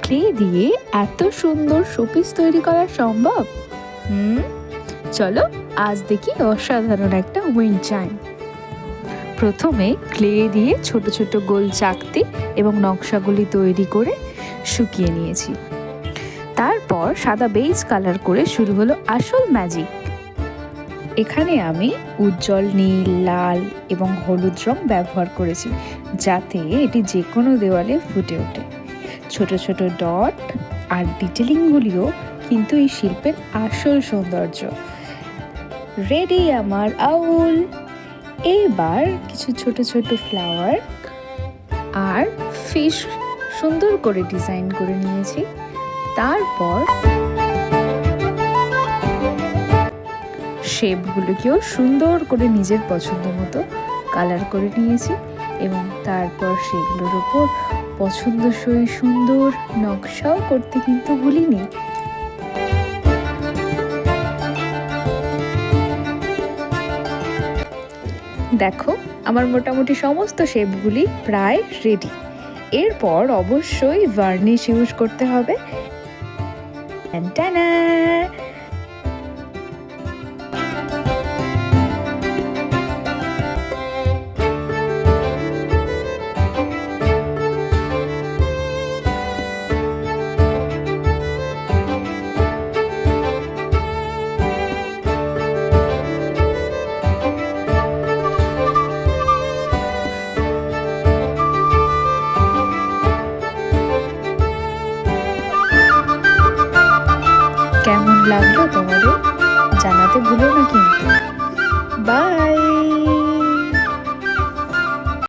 Clay দিয়ে এত সুন্দর শোপিস তৈরি করা সম্ভব? চলো আজ দেখি অসাধারণ একটা উইন্ড চাইম। প্রথমে ক্লে দিয়ে ছোট ছোট গোল চাকতি এবং নকশাগুলি তৈরি করে শুকিয়ে নিয়েছি। তারপর সাদা বেজ কালার করে শুরু হলো আসল ম্যাজিক। এখানে আমি উজ্জ্বল নীল, লাল এবং হলুদ রং ব্যবহার করেছি, যাতে এটি যে কোনো দেওয়ালে ফুটে ওঠে। ছোট ছোট ডট আর ডিটেলিংগুলিও কিন্তু এই শিল্পের আসল সৌন্দর্য। রেডি আমার আউল। এবার কিছু ছোট ছোট ফ্লাওয়ার আর ফিশ সুন্দর করে ডিজাইন করে নিয়েছি। তারপর শেপগুলোকেও সুন্দর করে নিজের পছন্দ মতো কালার করে নিয়েছি এবং তারপর সেগুলোর উপর পছন্দসই সুন্দর নকশাও করতে কিন্তু ভুলিনি। দেখো, আমার মোটামুটি সমস্ত শেপগুলি প্রায় রেডি। এরপর অবশ্যই ভার্নিশ ইউজ করতে হবে। টানা! কেমন লাগলো তোমাদের জানাতে ভুলো না কিন্তু। বাই।